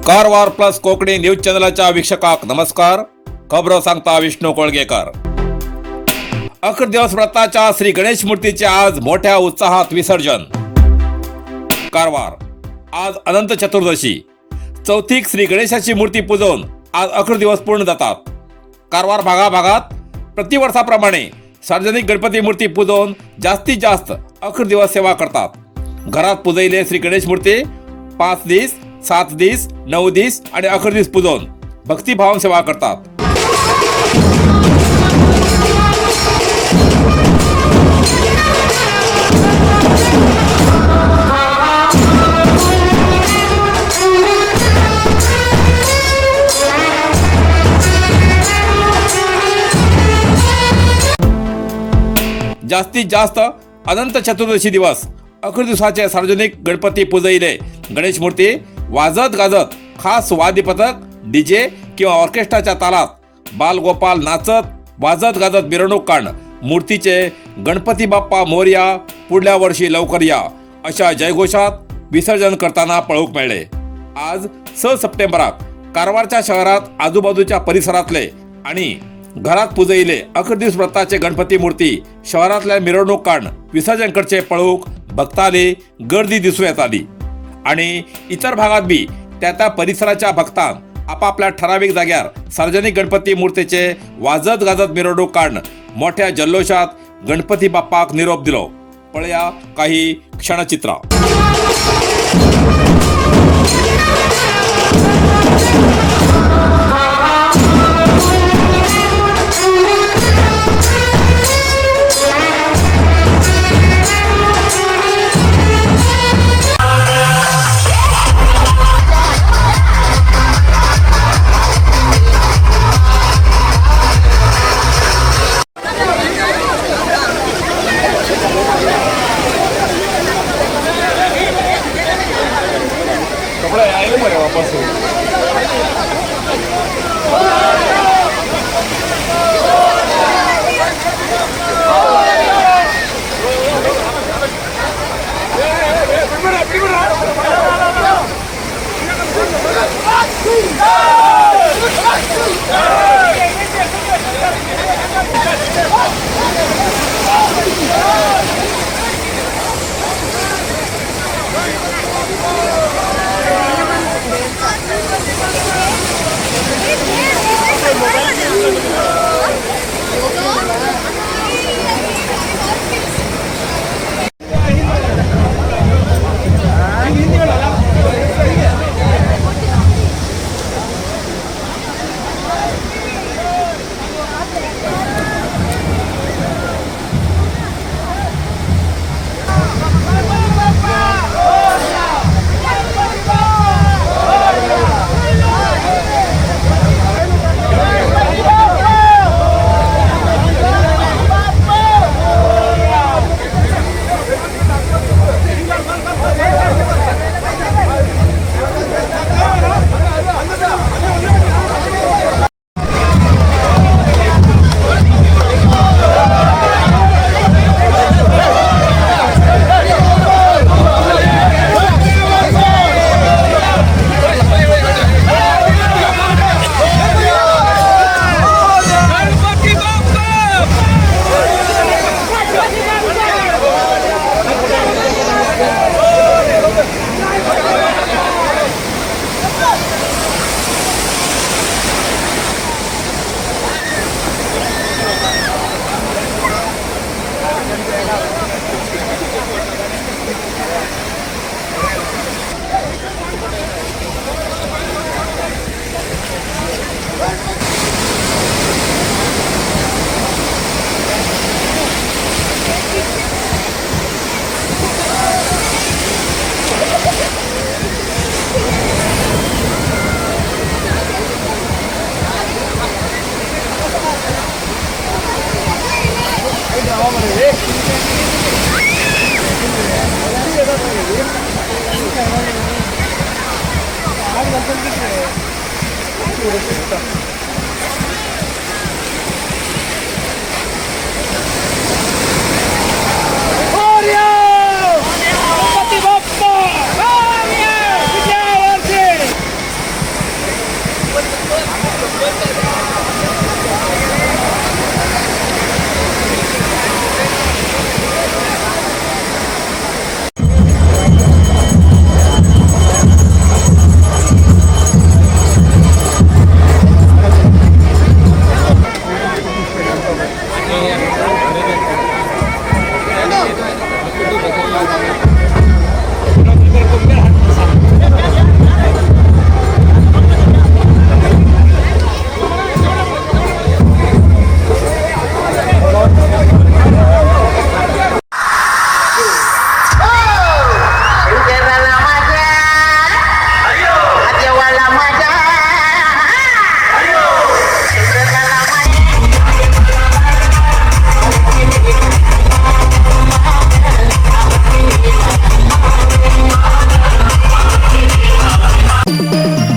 Karwar plus Konkani news चॅनलच्या वीक्षकांक नमस्कार. खबरो सांगता विष्णू कोळगेकर. अखेर दिवस व्रताच्या श्री गणेश मूर्तीचे आज मोठ्या उत्साहात विसर्जन. कारवार. आज अनंत चतुर्दशी. चौथीक श्री गणेशाची मूर्ती पूजवून आज अखेर दिवस पूर्ण जातात. कारवार भागाभागात प्रतिवर्षाप्रमाणे सार्वजनिक गणपती मूर्ती पूजवून जास्तीत जास्त अखेर दिवस सेवा करतात. घरात पूजलेले श्री गणेश मूर्ती 5 दिस, 7 दिस, 9 दिस आणि अखेर दिस पूजवून भक्तिभावान सेवा करतात. जास्तीत जास्त अनंत चतुर्दशी दिवस अखेर दिवसाचे सार्वजनिक गणपती पूजविले गणेश मूर्ती वाजत गाजत खास वाद्य पथक, डीजे किंवा ऑर्केस्ट्राच्या तालात बालगोपाल नाचत वाजत गाजत मिरवणूक काढणं, मूर्तीचे गणपती बाप्पा मोरया, पुढल्या वर्षी लवकर या अशा जयघोषात विसर्जन करताना पळूक मिळले. आज 6 सप्टेंबराक कारवारच्या शहरात आजूबाजूच्या परिसरातले आणि घरात पूजविले अखेर दिवस व्रताचे गणपती मूर्ती शहरातल्या मिरवणूक काढणं, विसर्जन करचे पळूक भक्तांनी गर्दी दिसून येत आली. आणि इतर भागात बी त्या परिसराच्या भक्तांन आपापल्या ठराविक जाग्यार सार्वजनिक गणपती मूर्तीचे वाजत गाजत मिरवणूक काढणं, मोठ्या जल्लोषात गणपती बाप्पाक निरोप दिलो. पळया काही क्षणचित्रा.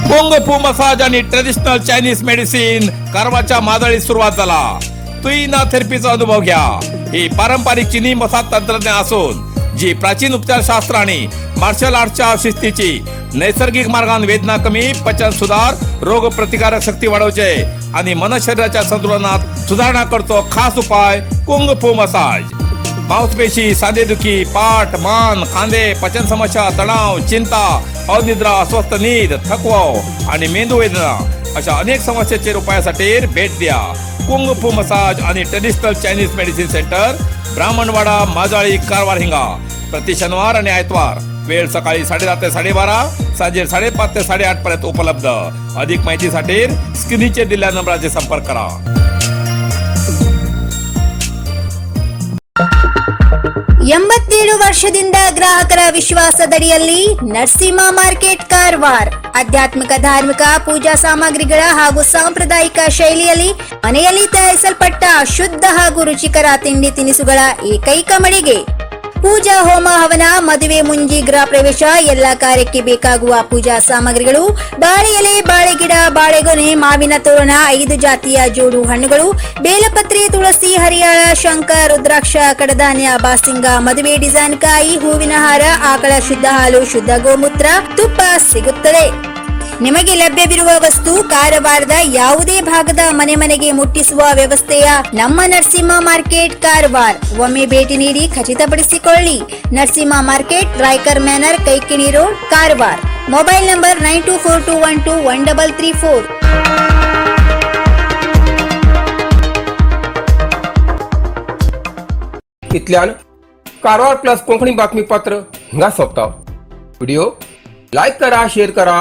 कुंग-फू मसाज आणि ट्रेडिशनल चायनीज मेडिसिन कारवारच्या मादळी सुरुवात झाला. तुईना थेरपीचा अनुभव घ्या. ही पारंपरिक चीनी मसाज तंत्रज्ञान असून जी प्राचीन उपचारशास्त्र आणि मार्शल आर्टच्या शिस्तीची नैसर्गिक मार्गाने वेदना कमी, पचन सुधार, रोग प्रतिकारक शक्ती वाढवते आणि मन शरीराच्या संतुलनात सुधारणा करतो. खास उपाय कुंग-फू मसाज. मांसपेशी, सांधेदुखी, पाठ, मान, खांदे, पचन समस्या, तणाव, चिंता, अनिद्रा, अस्वस्थ नींद, थकवा आणि मेंदू वेदना अशा अनेक समस्येचे उपायासाठी भेट द्या. कुंग-फू मसाज आणि traditional Chinese medicine centre, Brahmanwada, Majali, Karwar हिंगा. प्रति शनिवार आणि आयतवार. वेळ सकाळी 10:30 ते 12:30, सांजे 5:30 ते 8:30 पर्यंत उपलब्ध. अधिक माहितीसाठी स्क्रीनचे दिलेल्या नंबराचे संपर्क करा. 87 ವರ್ಷದಿಂದ ಗ್ರಾಹಕರ ವಿಶ್ವಾಸದಡಿಯಲ್ಲಿ ನರಸಿಂಹ ಮಾರ್ಕೆಟ್ ಕಾರವಾರ ಆಧ್ಯಾತ್ಮಿಕ ಧಾರ್ಮಿಕ ಪೂಜಾ ಸಾಮಗ್ರಿಗಳ ಹಾಗೂ ಸಾಂಪ್ರದಾಯಿಕ ಶೈಲಿಯಲ್ಲಿ ಮನೆಯಲ್ಲಿ ತಯಾರಿಸಲ್ಪಟ್ಟ ಶುದ್ಧ ಹಾಗೂ ರುಚಿಕರ ತಿಂಡಿ ತಿನಿಸುಗಳ ಏಕೈಕ ಮಳಿಗೆ. ಪೂಜಾ ಹೋಮ ಹವನ, ಮದುವೆ, ಮುಂಜಿ, ಗೃಹ ಪ್ರವೇಶ ಎಲ್ಲ ಕಾರ್ಯಕ್ಕೆ ಬೇಕಾಗುವ ಪೂಜಾ ಸಾಮಗ್ರಿಗಳು, ಬಾಳೆ ಎಲೆ, ಬಾಳೆಗಿಡ, ಬಾಳೆಗೊನೆ, ಮಾವಿನ ತೋರಣ, 5 ಜಾತಿಯ ಜೋಡು ಹಣ್ಣುಗಳು, ಬೇಲಪತ್ರೆ, ತುಳಸಿ, ಹರಿಯಾಳ, ಶಂಖ, ರುದ್ರಾಕ್ಷ, ಕಡಧಾನ್ಯ, ಬಾಸಿಂಗ, ಮದುವೆ ಡಿಸೈನ್ ಕಾಯಿ, ಹೂವಿನ ಹಾರ, ಆಕಳ ಶುದ್ಧ ಹಾಲು, ಶುದ್ಧ ಗೋಮೂತ್ರ, ತುಪ್ಪ ಸಿಗುತ್ತದೆ. ನಿಮಗೆ ಲಭ್ಯವಿರುವ ವಸ್ತು ಕಾರವಾರದ ಯಾವುದೇ ಭಾಗದ ಮನೆಗೆ ಮುಟ್ಟಿಸುವ ವ್ಯವಸ್ಥೆಯ ನಮ್ಮ ನರಸಿಂಹ ಮಾರ್ಕೆಟ್ ಕಾರವಾರ. ಒಮ್ಮೆ ಭೇಟಿ ನೀಡಿ ಖಚಿತಪಡಿಸಿಕೊಳ್ಳಿ. Narasimha market, Raikar manner, Kaikini road, Karwar. Mobile number 9242121334. इतल्यान कारवार प्लस कोंकणी बातमीपत्र हिंगा सोंपता. व्हिडिओ लाईक करा, शेअर करा.